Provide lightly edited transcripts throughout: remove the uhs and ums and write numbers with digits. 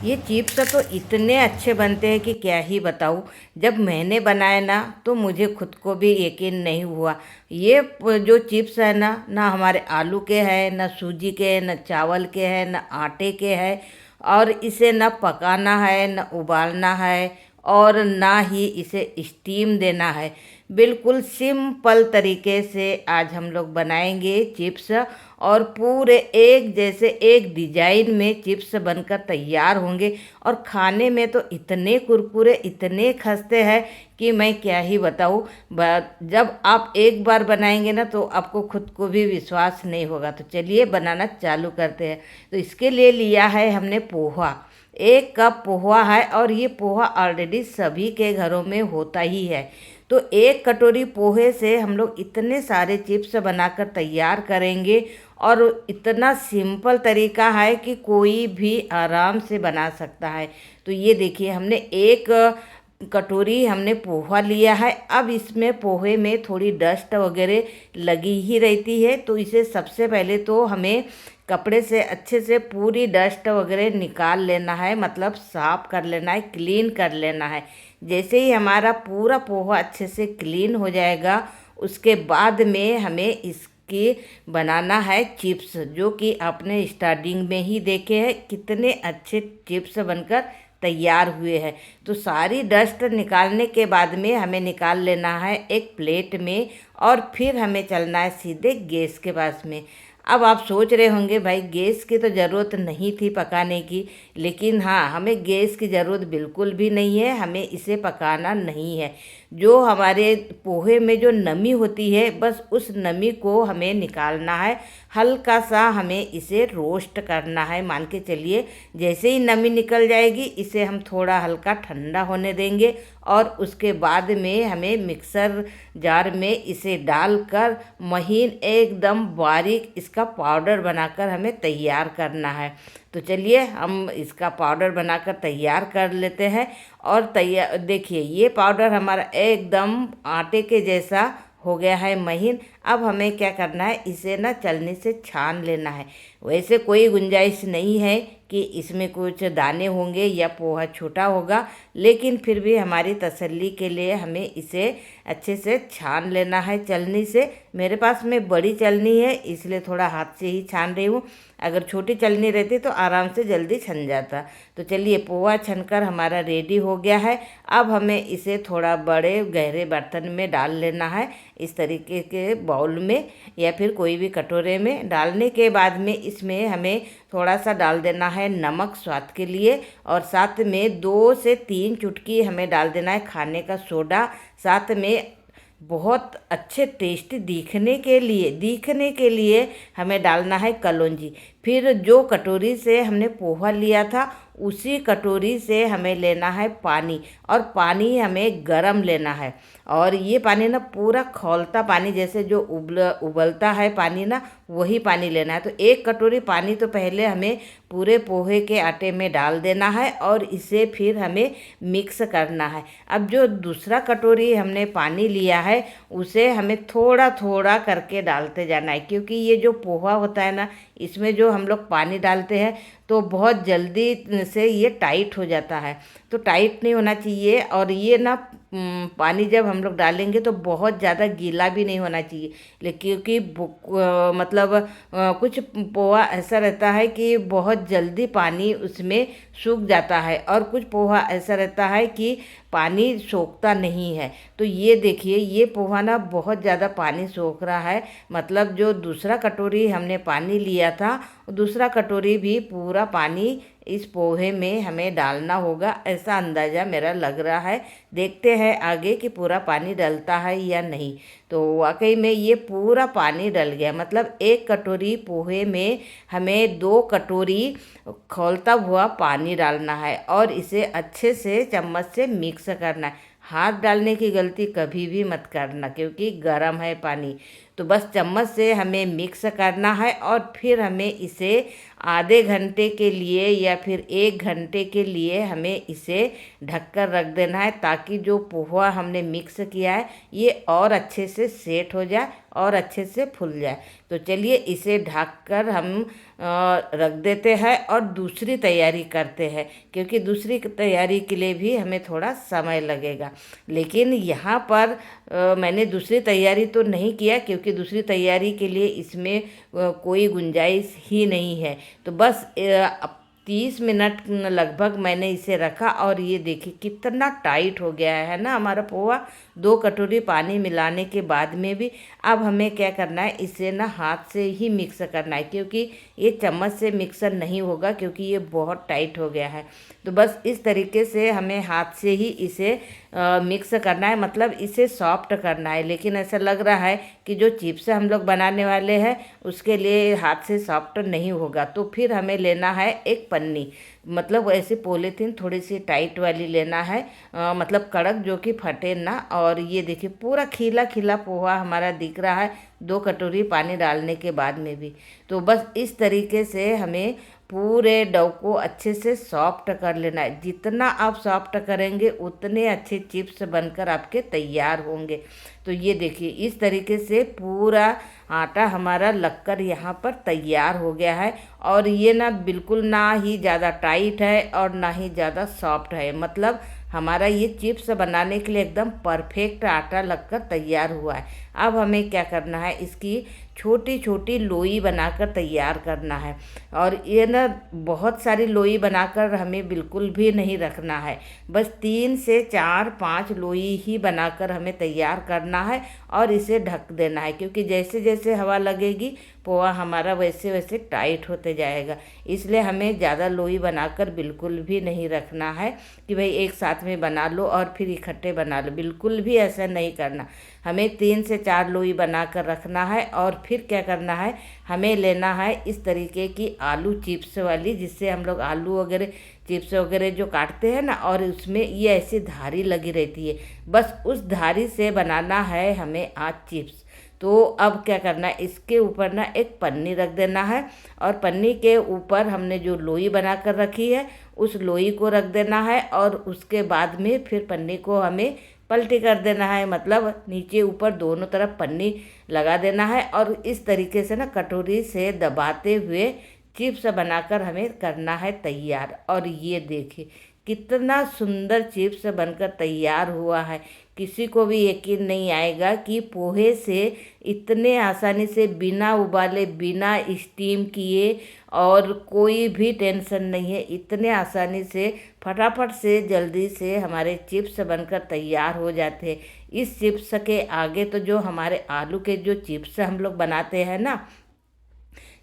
ये चिप्स तो इतने अच्छे बनते हैं कि क्या ही बताऊँ। जब मैंने बनाए ना तो मुझे खुद को भी यकीन नहीं हुआ। ये जो चिप्स है ना, ना हमारे आलू के हैं, ना सूजी के हैं, ना चावल के हैं, ना आटे के हैं। और इसे ना पकाना है, ना उबालना है, और ना ही इसे स्टीम देना है। बिल्कुल सिंपल तरीके से आज हम लोग बनाएंगे चिप्स, और पूरे एक जैसे एक डिजाइन में चिप्स बनकर तैयार होंगे। और खाने में तो इतने कुरकुरे, इतने खस्ते हैं कि मैं क्या ही बताऊँ। जब आप एक बार बनाएंगे ना तो आपको खुद को भी विश्वास नहीं होगा। तो चलिए बनाना चालू करते हैं। तो इसके लिए लिया है हमने पोहा। 1 कप पोहा है, और ये पोहा ऑलरेडी सभी के घरों में होता ही है। तो 1 कटोरी पोहे से हम लोग इतने सारे चिप्स बनाकर तैयार करेंगे। और इतना सिंपल तरीका है कि कोई भी आराम से बना सकता है। तो ये देखिए, हमने 1 कटोरी हमने पोहा लिया है। अब इसमें पोहे में थोड़ी डस्ट वगैरह लगी ही रहती है, तो इसे सबसे पहले तो हमें कपड़े से अच्छे से पूरी डस्ट वगैरह निकाल लेना है, मतलब साफ कर लेना है, क्लीन कर लेना है। जैसे ही हमारा पूरा पोहा अच्छे से क्लीन हो जाएगा, उसके बाद में हमें इसकी बनाना है चिप्स, जो कि आपने स्टार्टिंग में ही देखे हैं कितने अच्छे चिप्स बनकर तैयार हुए हैं। तो सारी डस्ट निकालने के बाद में हमें निकाल लेना है एक प्लेट में, और फिर हमें चलना है सीधे गैस के पास में। अब आप सोच रहे होंगे भाई, गैस की तो ज़रूरत नहीं थी पकाने की। लेकिन हाँ, हमें गैस की ज़रूरत बिल्कुल भी नहीं है, हमें इसे पकाना नहीं है। जो हमारे पोहे में जो नमी होती है, बस उस नमी को हमें निकालना है। हल्का सा हमें इसे रोस्ट करना है। मान के चलिए, जैसे ही नमी निकल जाएगी इसे हम थोड़ा हल्का ठंडा होने देंगे, और उसके बाद में हमें मिक्सर जार में इसे डालकर महीन एकदम बारीक इसका पाउडर बनाकर हमें तैयार करना है। तो चलिए हम इसका पाउडर बनाकर तैयार कर लेते हैं। और तैयार देखिए, ये पाउडर हमारा एकदम आटे के जैसा हो गया है महीन। अब हमें क्या करना है, इसे ना चलनी से छान लेना है। वैसे कोई गुंजाइश नहीं है कि इसमें कुछ दाने होंगे या पोहा छोटा होगा, लेकिन फिर भी हमारी तसल्ली के लिए हमें इसे अच्छे से छान लेना है चलनी से। मेरे पास में बड़ी चलनी है, इसलिए थोड़ा हाथ से ही छान रही हूँ। अगर छोटी चलनी रहती तो आराम से जल्दी छन जाता। तो चलिए, पोहा छनकर हमारा रेडी हो गया है। अब हमें इसे थोड़ा बड़े गहरे बर्तन में डाल लेना है, इस तरीके के बाउल में या फिर कोई भी कटोरे में। डालने के बाद में इसमें हमें थोड़ा सा डाल देना है नमक स्वाद के लिए, और साथ में 2 से 3 चुटकी हमें डाल देना है खाने का सोडा। साथ में बहुत अच्छे टेस्टी दिखने के लिए हमें डालना है कलौंजी। फिर जो कटोरी से हमने पोहा लिया था, उसी कटोरी से हमें लेना है पानी, और पानी हमें गरम लेना है। और ये पानी ना पूरा खौलता पानी, जैसे जो उबलता है पानी ना, वही पानी लेना है। तो 1 कटोरी पानी तो पहले हमें पूरे पोहे के आटे में डाल देना है, और इसे फिर हमें मिक्स करना है। अब जो दूसरा कटोरी हमने पानी लिया है, उसे हमें थोड़ा थोड़ा करके डालते जाना है, क्योंकि ये जो पोहा होता है ना, इसमें जो हम लोग पानी डालते हैं तो बहुत जल्दी से ये टाइट हो जाता है। तो टाइट नहीं होना चाहिए। और ये ना पानी जब हम लोग डालेंगे तो बहुत ज़्यादा गीला भी नहीं होना चाहिए, लेकिन क्योंकि मतलब कुछ पोहा ऐसा रहता है कि बहुत जल्दी पानी उसमें सूख जाता है, और कुछ पोहा ऐसा रहता है कि पानी सोखता नहीं है। तो ये देखिए, ये पोहा ना बहुत ज़्यादा पानी सोख रहा है। मतलब जो दूसरा कटोरी हमने पानी लिया था, दूसरा कटोरी भी पूरा पानी इस पोहे में हमें डालना होगा, ऐसा अंदाज़ा मेरा लग रहा है। देखते हैं आगे कि पूरा पानी डलता है या नहीं। तो वाकई में ये पूरा पानी डल गया। मतलब 1 कटोरी पोहे में हमें 2 कटोरी खौलता हुआ पानी डालना है, और इसे अच्छे से चम्मच से मिक्स करना है। हाथ डालने की गलती कभी भी मत करना, क्योंकि गर्म है पानी। तो बस चम्मच से हमें मिक्स करना है और फिर हमें इसे आधे घंटे के लिए या फिर 1 घंटे के लिए हमें इसे ढककर रख देना है, ताकि जो पोहा हमने मिक्स किया है ये और अच्छे से सेट हो जाए और अच्छे से फूल जाए। तो चलिए इसे ढककर हम रख देते हैं और दूसरी तैयारी करते हैं, क्योंकि दूसरी तैयारी के लिए भी हमें थोड़ा समय लगेगा। लेकिन यहाँ पर मैंने दूसरी तैयारी तो नहीं किया, क्योंकि दूसरी तैयारी के लिए इसमें कोई गुंजाइश ही नहीं है। तो बस 30 मिनट लगभग मैंने इसे रखा और ये देखिए कितना टाइट हो गया है ना हमारा पोहा। 2 कटोरी पानी मिलाने के बाद में भी अब हमें क्या करना है, इसे ना हाथ से ही मिक्स करना है, क्योंकि ये चम्मच से मिक्सर नहीं होगा, क्योंकि ये बहुत टाइट हो गया है। तो बस इस तरीके से हमें हाथ से ही इसे मिक्स करना है, मतलब इसे सॉफ्ट करना है। लेकिन ऐसा लग रहा है कि जो चिप्स हम लोग बनाने वाले हैं उसके लिए हाथ से सॉफ्ट नहीं होगा। तो फिर हमें लेना है एक पन्नी, मतलब ऐसे पॉलीथीन थोड़ी सी टाइट वाली लेना है, मतलब कड़क, जो कि फटे ना। और ये देखिए पूरा खिला खिला पोहा हमारा दिख रहा है 2 कटोरी पानी डालने के बाद में भी। तो बस इस तरीके से हमें पूरे डो को अच्छे से सॉफ्ट कर लेना है। जितना आप सॉफ्ट करेंगे उतने अच्छे चिप्स बनकर आपके तैयार होंगे। तो ये देखिए इस तरीके से पूरा आटा हमारा लगकर यहाँ पर तैयार हो गया है। और ये ना बिल्कुल ना ही ज़्यादा टाइट है और ना ही ज़्यादा सॉफ्ट है, मतलब हमारा ये चिप्स बनाने के लिए एकदम परफेक्ट आटा लगकर तैयार हुआ है। अब हमें क्या करना है, इसकी छोटी छोटी लोई बनाकर तैयार करना है। और ये ना बहुत सारी लोई बनाकर हमें बिल्कुल भी नहीं रखना है, बस 3 से 4-5 लोई ही बनाकर हमें तैयार करना है और इसे ढक देना है, क्योंकि जैसे जैसे हवा लगेगी पोहा हमारा वैसे वैसे टाइट होते जाएगा। इसलिए हमें ज़्यादा लोई बनाकर बिल्कुल भी नहीं रखना है कि भाई एक साथ में बना लो और फिर इकट्ठे बना लो, बिल्कुल भी ऐसा नहीं करना। हमें 3 से 4 लोई बनाकर रखना है। और फिर क्या करना है, हमें लेना है इस तरीके की आलू चिप्स वाली, जिससे हम लोग आलू वगैरह चिप्स वगैरह जो काटते हैं ना, और उसमें ये ऐसी धारी लगी रहती है, बस उस धारी से बनाना है हमें आज चिप्स। तो अब क्या करना है, इसके ऊपर ना एक पन्नी रख देना है और पन्नी के ऊपर हमने जो लोई बना कर रखी है उस लोई को रख देना है। और उसके बाद में फिर पन्नी को हमें पलटी कर देना है, मतलब नीचे ऊपर दोनों तरफ पन्नी लगा देना है। और इस तरीके से ना कटोरी से दबाते हुए चिप्स बनाकर हमें करना है तैयार। और ये देखिए कितना सुंदर चिप्स बनकर तैयार हुआ है। किसी को भी यकीन नहीं आएगा कि पोहे से इतने आसानी से बिना उबाले बिना स्टीम किए और कोई भी टेंशन नहीं है, इतने आसानी से फटाफट से जल्दी से हमारे चिप्स बनकर तैयार हो जाते हैं। इस चिप्स के आगे तो जो हमारे आलू के जो चिप्स हम लोग बनाते हैं ना,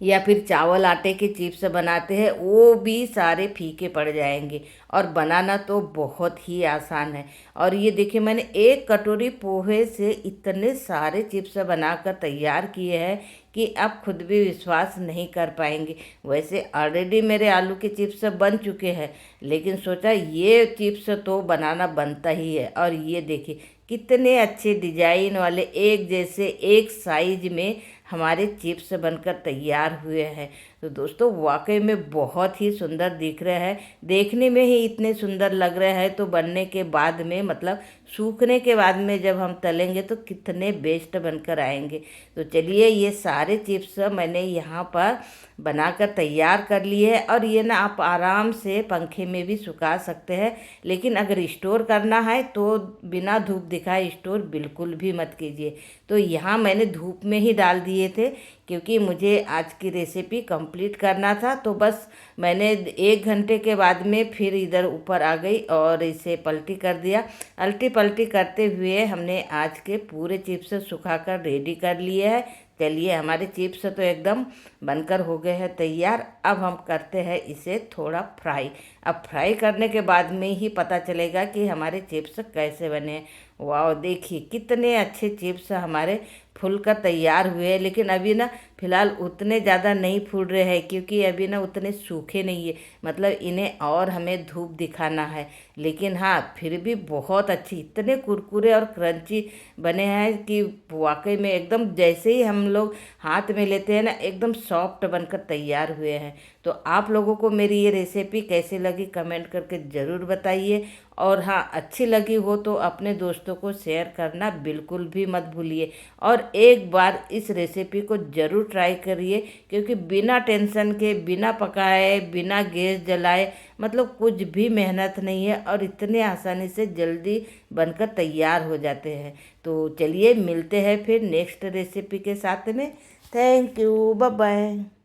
या फिर चावल आटे के चिप्स बनाते हैं, वो भी सारे फीके पड़ जाएंगे। और बनाना तो बहुत ही आसान है। और ये देखिए मैंने 1 कटोरी पोहे से इतने सारे चिप्स बनाकर तैयार किए हैं कि आप खुद भी विश्वास नहीं कर पाएंगे। वैसे ऑलरेडी मेरे आलू के चिप्स बन चुके हैं, लेकिन सोचा ये चिप्स तो बनाना बनता ही है। और ये देखिए कितने अच्छे डिजाइन वाले एक जैसे एक साइज में हमारे चिप्स बनकर तैयार हुए हैं। तो दोस्तों वाकई में बहुत ही सुंदर दिख रहे हैं, देखने में ही इतने सुंदर लग रहे हैं, तो बनने के बाद में मतलब सूखने के बाद में जब हम तलेंगे तो कितने बेस्ट बनकर आएंगे। तो चलिए ये सारे चिप्स मैंने यहाँ पर बनाकर तैयार कर लिए है। और ये ना आप आराम से पंखे में भी सुखा सकते हैं, लेकिन अगर स्टोर करना है तो बिना धूप दिखाए स्टोर बिल्कुल भी मत कीजिए। तो यहाँ मैंने धूप में ही डाल दिए थे, क्योंकि मुझे आज की रेसिपी कंप्लीट करना था। तो बस मैंने 1 घंटे के बाद में फिर इधर ऊपर आ गई और इसे पलटी कर दिया। अल्टी पलटी करते हुए हमने आज के पूरे चिप्स सुखाकर रेडी कर लिए हैं। चलिए हमारे चिप्स तो एकदम बनकर हो गए हैं तैयार। अब हम करते हैं इसे थोड़ा फ्राई। अब फ्राई करने के बाद में ही पता चलेगा कि हमारे चिप्स कैसे बने हैं। वाह, देखिए कितने अच्छे चिप्स हमारे फूल कर तैयार हुए हैं। लेकिन अभी ना फिलहाल उतने ज़्यादा नहीं फूल रहे हैं, क्योंकि अभी ना उतने सूखे नहीं है, मतलब इन्हें और हमें धूप दिखाना है। लेकिन हाँ, फिर भी बहुत अच्छी, इतने कुरकुरे और क्रंची बने हैं कि वाकई में एकदम जैसे ही हम लोग हाथ में लेते हैं ना, एकदम सॉफ्ट बनकर तैयार हुए हैं। तो आप लोगों को मेरी ये रेसिपी कैसी लगी कमेंट करके ज़रूर बताइए। और हाँ, अच्छी लगी हो तो अपने दोस्तों को शेयर करना बिल्कुल भी मत भूलिए। और एक बार इस रेसिपी को ज़रूर ट्राई करिए, क्योंकि बिना टेंशन के, बिना पकाए, बिना गैस जलाए, मतलब कुछ भी मेहनत नहीं है और इतने आसानी से जल्दी बनकर तैयार हो जाते हैं। तो चलिए मिलते हैं फिर नेक्स्ट रेसिपी के साथ में। Thank you, bye bye.